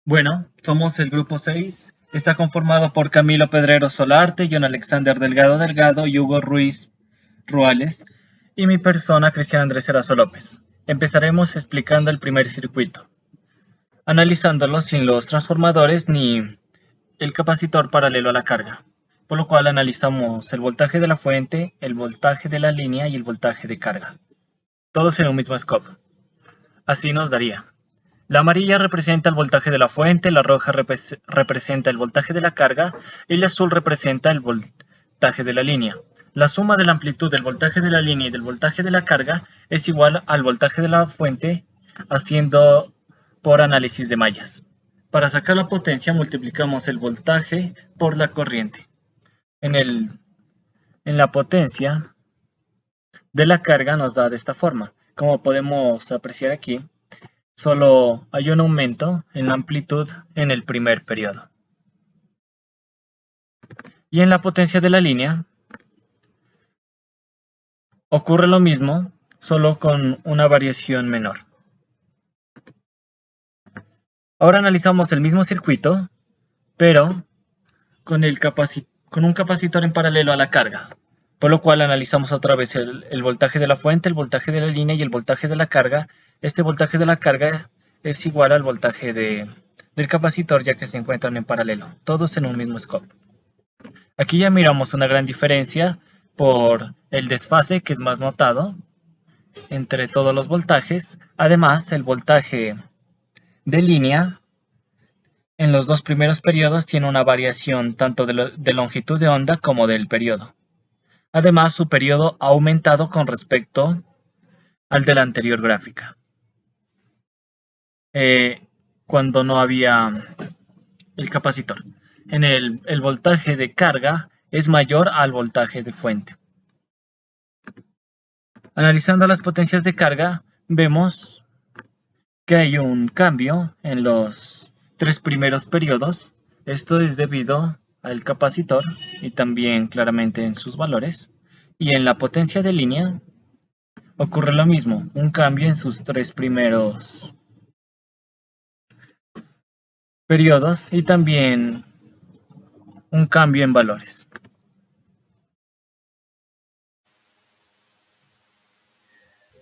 Bueno, somos el grupo 6. Está conformado por Camilo Pedrero Solarte, John Alexander Delgado Delgado y Hugo Ruiz Ruales, y mi persona, Cristian Andrés Erazo López. Empezaremos explicando el primer circuito, analizándolo sin los transformadores ni el capacitor paralelo a la carga, por lo cual analizamos el voltaje de la fuente, el voltaje de la línea y el voltaje de carga, todos en un mismo scope. Así nos daría: la amarilla representa el voltaje de la fuente, la roja representa el voltaje de la carga y el azul representa el voltaje de la línea. La suma de la amplitud del voltaje de la línea y del voltaje de la carga es igual al voltaje de la fuente, haciendo por análisis de mallas. Para sacar la potencia multiplicamos el voltaje por la corriente. En, el, en la potencia de la carga nos da de esta forma. Como podemos apreciar aquí, solo hay un aumento en la amplitud en el primer periodo. Y en la potencia de la línea ocurre lo mismo, solo con una variación menor. Ahora analizamos el mismo circuito, pero con un capacitor en paralelo a la carga, por lo cual analizamos otra vez el voltaje de la fuente, el voltaje de la línea y el voltaje de la carga. Este voltaje de la carga es igual al voltaje del capacitor, ya que se encuentran en paralelo, todos en un mismo scope. Aquí ya miramos una gran diferencia por el desfase, que es más notado entre todos los voltajes. Además, el voltaje de línea en los dos primeros periodos tiene una variación tanto de longitud de onda como del periodo. Además, su periodo ha aumentado con respecto al de la anterior gráfica, eh, cuando no había el capacitor. El voltaje de carga es mayor al voltaje de fuente. Analizando las potencias de carga, vemos que hay un cambio en los tres primeros periodos. Esto es debido al capacitor y también claramente en sus valores. Y en la potencia de línea ocurre lo mismo, un cambio en sus tres primeros periodos y también un cambio en valores.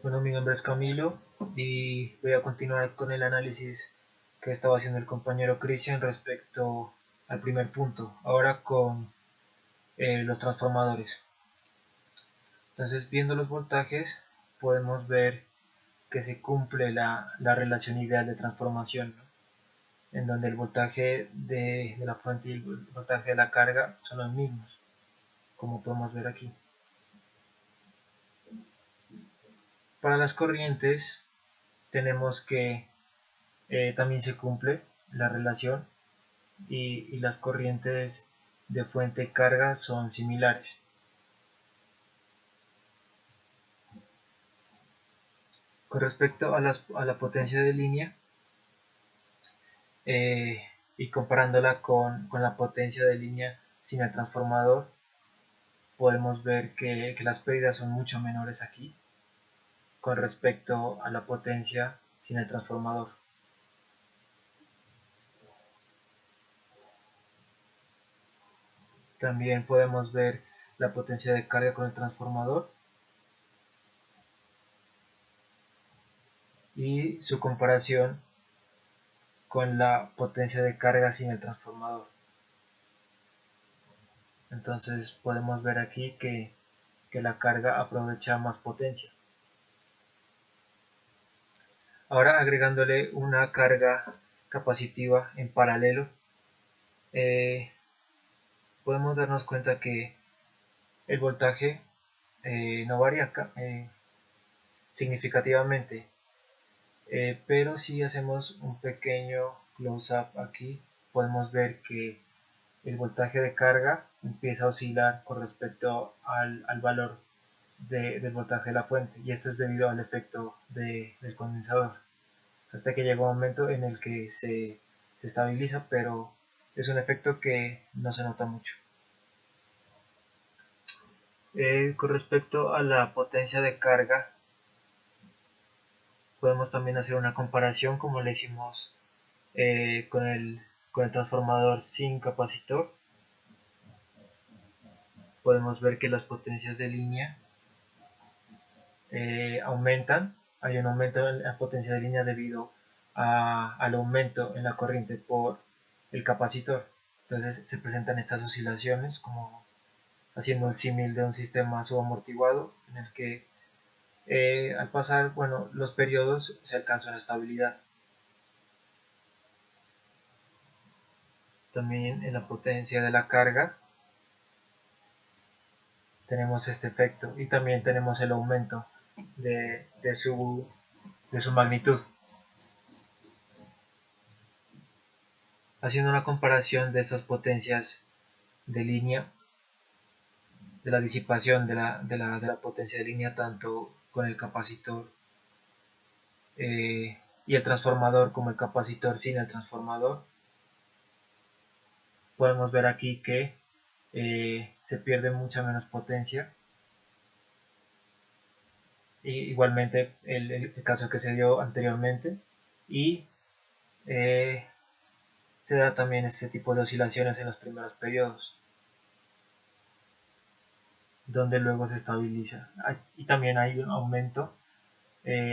Bueno, mi nombre es Camilo y voy a continuar con el análisis que estaba haciendo el compañero Cristian respecto al primer punto, ahora con los transformadores. Entonces, viendo los voltajes, podemos ver que se cumple la relación ideal de transformación, ¿no? En donde el voltaje de la fuente y el voltaje de la carga son los mismos, como podemos ver aquí. Para las corrientes tenemos que también se cumple la relación y las corrientes de fuente y carga son similares. Con respecto a la potencia de línea eh, y comparándola con la potencia de línea sin el transformador, podemos ver que las pérdidas son mucho menores aquí con respecto a la potencia sin el transformador. También podemos ver la potencia de carga con el transformador y su comparación con la potencia de carga sin el transformador. Entonces podemos ver aquí que la carga aprovecha más potencia. Ahora agregándole una carga capacitiva en paralelo, eh, podemos darnos cuenta que el voltaje no varía significativamente, pero si hacemos un pequeño close-up aquí, podemos ver que el voltaje de carga empieza a oscilar con respecto al valor del voltaje de la fuente, y esto es debido al efecto del condensador, hasta que llega un momento en el que se estabiliza, pero es un efecto que no se nota mucho. Con respecto a la potencia de carga, podemos también hacer una comparación como le hicimos con el transformador sin capacitor, podemos ver que las potencias de línea aumentan. Hay un aumento en la potencia de línea debido al aumento en la corriente por el capacitor. Entonces se presentan estas oscilaciones, como haciendo el símil de un sistema subamortiguado en el que al pasar los periodos se alcanza la estabilidad. También en la potencia de la carga tenemos este efecto, y también tenemos el aumento de su magnitud. Haciendo una comparación de estas potencias de línea, de la disipación de la potencia de línea tanto con el capacitor y el transformador, como el capacitor sin el transformador, podemos ver aquí que se pierde mucha menos potencia. Y igualmente el caso que se dio anteriormente, y se da también este tipo de oscilaciones en los primeros periodos, donde luego se estabiliza. Y también hay un aumento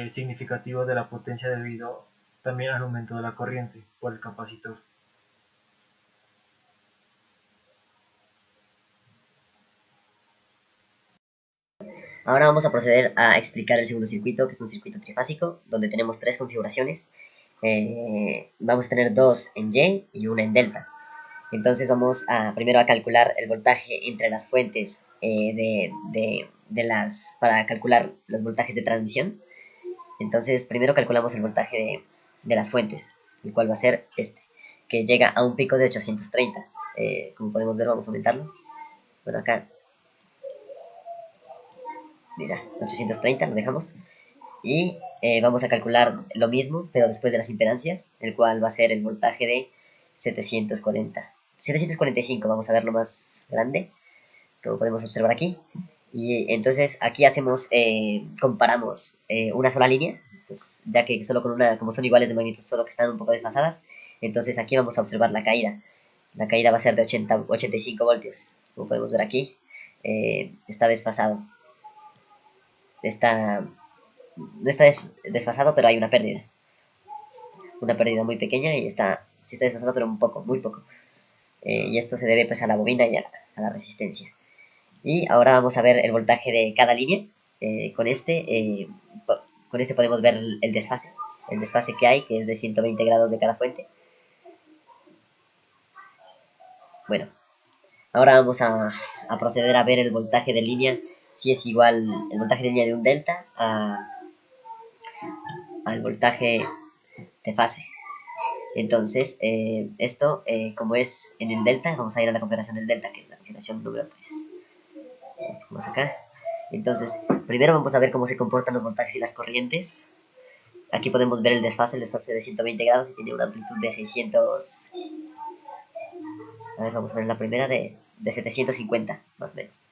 significativo de la potencia debido también al aumento de la corriente por el capacitor. Ahora vamos a proceder a explicar el segundo circuito, que es un circuito trifásico, donde tenemos tres configuraciones. Vamos a tener dos en Y y una en delta. Entonces vamos primero a calcular el voltaje entre las fuentes para calcular los voltajes de transmisión. Entonces primero calculamos el voltaje de las fuentes, el cual va a ser este, que llega a un pico de 830. Como podemos ver, vamos a aumentarlo. Bueno, acá, mira, 830 lo dejamos. Y vamos a calcular lo mismo, pero después de las impedancias, el cual va a ser el voltaje de 740. 745, vamos a verlo más grande, como podemos observar aquí. Y entonces aquí comparamos una sola línea, pues, ya que solo con como son iguales de magnitud, solo que están un poco desfasadas. Entonces aquí vamos a observar la caída. La caída va a ser de 85 voltios, como podemos ver aquí. Está desfasado. No está desfasado, pero hay una pérdida. Una pérdida muy pequeña y sí está desfasado, pero un poco, muy poco. Y esto se debe pues a la bobina y a la resistencia. Y ahora vamos a ver el voltaje de cada línea. Con este podemos ver el desfase que hay, que es de 120 grados de cada fuente. Bueno, ahora vamos a proceder a ver el voltaje de línea, si es igual el voltaje de línea de un delta al voltaje de fase. Entonces, como es en el delta, vamos a ir a la configuración del delta, que es la configuración número 3. Vamos acá. Entonces, primero vamos a ver cómo se comportan los voltajes y las corrientes. Aquí podemos ver el desfase de 120 grados y tiene una amplitud de 600. A ver, vamos a ver la primera de 750, más o menos.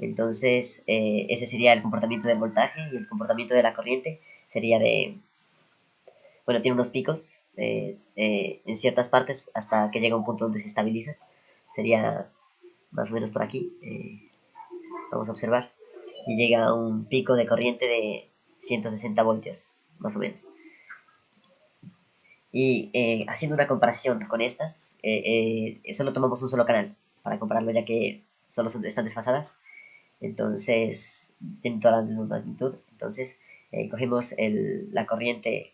Entonces, ese sería el comportamiento del voltaje, y el comportamiento de la corriente sería bueno, tiene unos picos en ciertas partes hasta que llega a un punto donde se estabiliza. Sería más o menos por aquí. Vamos a observar. Y llega a un pico de corriente de 160 voltios, más o menos. Y haciendo una comparación con estas, solo tomamos un solo canal para compararlo, ya que solo están desfasadas. Entonces, tienen toda la misma magnitud. Entonces, cogemos la corriente,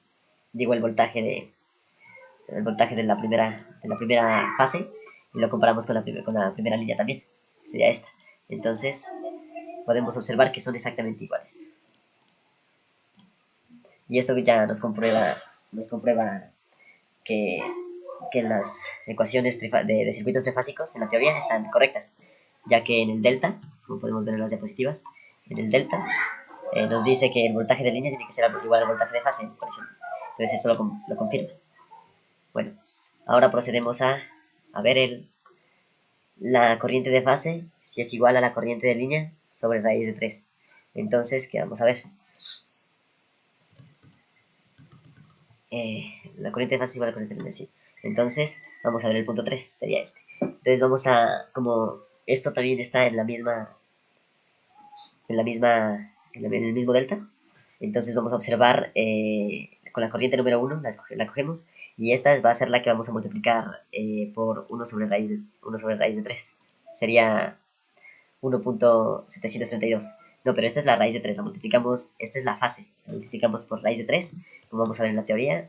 digo, el voltaje de la primera fase, y lo comparamos con la primera línea también. Sería esta. Entonces, podemos observar que son exactamente iguales. Y esto ya nos comprueba que las ecuaciones de circuitos trifásicos en la teoría están correctas, ya que en el delta, como podemos ver en las diapositivas, en el delta nos dice que el voltaje de línea tiene que ser igual al voltaje de fase, por eso. Entonces esto lo confirma. Bueno, ahora procedemos a ver la corriente de fase, si es igual a la corriente de línea sobre raíz de 3. Entonces, ¿qué vamos a ver? La corriente de fase es igual a la corriente de línea, sí. Entonces, vamos a ver el punto 3, sería este. Entonces vamos a, como esto también está en el mismo delta, entonces vamos a observar con la corriente número 1, la cogemos, y esta va a ser la que vamos a multiplicar por 1 sobre raíz de 3. Sería 1.732. No, pero esta es la raíz de 3, la multiplicamos, esta es la fase, la multiplicamos por raíz de 3, como vamos a ver en la teoría,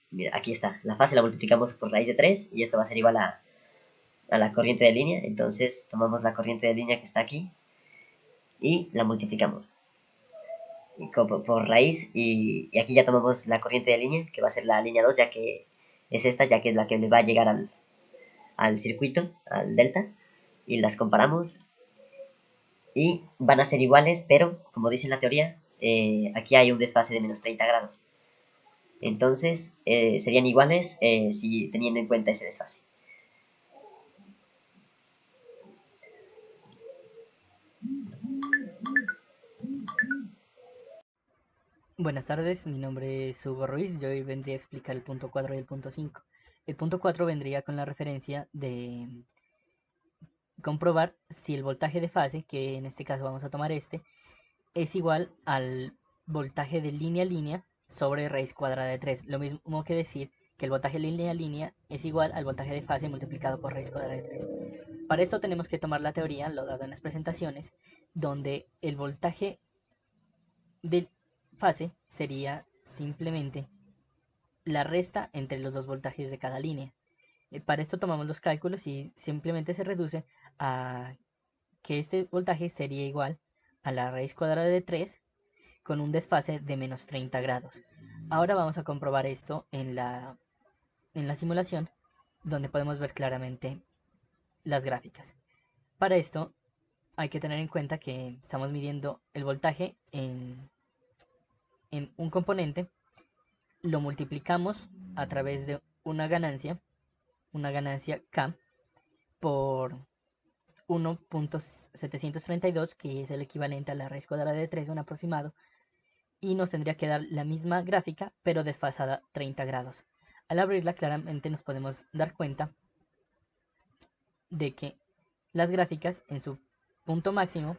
mira, aquí está, la fase la multiplicamos por raíz de 3, y esto va a ser igual a la corriente de línea, entonces tomamos la corriente de línea que está aquí, y la multiplicamos por raíz, y aquí ya tomamos la corriente de línea, que va a ser la línea 2, ya que es esta, ya que es la que le va a llegar al circuito, al delta, y las comparamos, y van a ser iguales, pero como dice la teoría, aquí hay un desfase de menos 30 grados. Entonces, serían iguales si teniendo en cuenta ese desfase. Buenas tardes, mi nombre es Hugo Ruiz, yo hoy vendría a explicar el punto 4 y el punto 5. El punto 4 vendría con la referencia de comprobar si el voltaje de fase, que en este caso vamos a tomar este, es igual al voltaje de línea a línea sobre raíz cuadrada de 3. Lo mismo que decir que el voltaje de línea a línea es igual al voltaje de fase multiplicado por raíz cuadrada de 3. Para esto tenemos que tomar la teoría, lo dado en las presentaciones, donde el voltaje de fase sería simplemente la resta entre los dos voltajes de cada línea. Para esto tomamos los cálculos y simplemente se reduce a que este voltaje sería igual a la raíz cuadrada de 3 con un desfase de menos 30 grados. Ahora vamos a comprobar esto en la simulación, donde podemos ver claramente las gráficas. Para esto hay que tener en cuenta que estamos midiendo el voltaje en un componente, lo multiplicamos a través de una ganancia K por 1.732, que es el equivalente a la raíz cuadrada de 3, un aproximado, y nos tendría que dar la misma gráfica, pero desfasada 30 grados. Al abrirla claramente nos podemos dar cuenta de que las gráficas en su punto máximo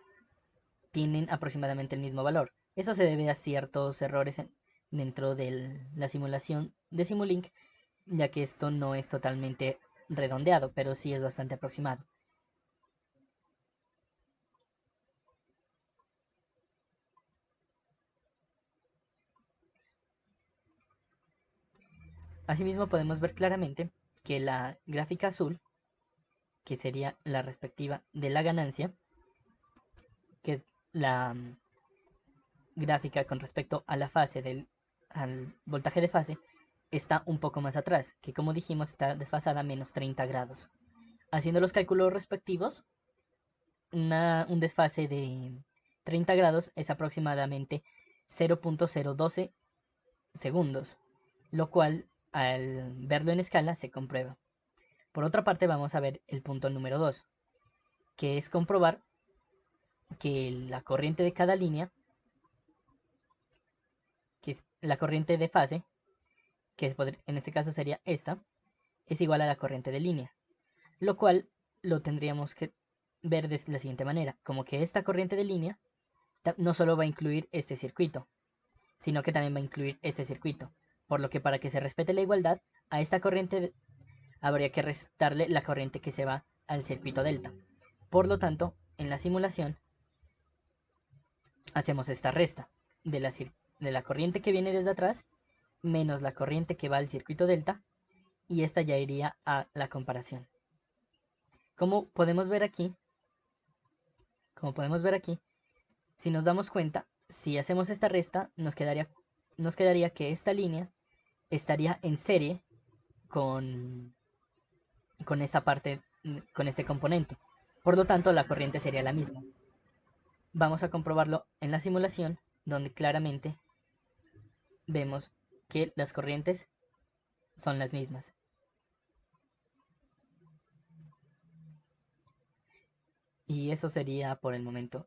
tienen aproximadamente el mismo valor. Eso se debe a ciertos errores dentro de la simulación de Simulink, ya que esto no es totalmente redondeado, pero sí es bastante aproximado. Asimismo podemos ver claramente que la gráfica azul, que sería la respectiva de la ganancia, que es la gráfica con respecto a la fase al voltaje de fase, está un poco más atrás, que como dijimos está desfasada a menos 30 grados. Haciendo los cálculos respectivos, un desfase de 30 grados es aproximadamente 0.012 segundos, lo cual al verlo en escala se comprueba. Por otra parte vamos a ver el punto número 2, que es comprobar que la corriente de cada línea, que es la corriente de fase, que en este caso sería esta, es igual a la corriente de línea, lo cual lo tendríamos que ver de la siguiente manera, como que esta corriente de línea no solo va a incluir este circuito, sino que también va a incluir este circuito, por lo que para que se respete la igualdad, a esta corriente habría que restarle la corriente que se va al circuito delta. Por lo tanto, en la simulación hacemos esta resta de la corriente que viene desde atrás menos la corriente que va al circuito delta, y esta ya iría a la comparación. Como podemos ver aquí, si nos damos cuenta, si hacemos esta resta, nos quedaría que esta línea estaría en serie con, con esta parte, con este componente. Por lo tanto, la corriente sería la misma. Vamos a comprobarlo en la simulación, donde claramente vemos que las corrientes son las mismas. Y eso sería por el momento.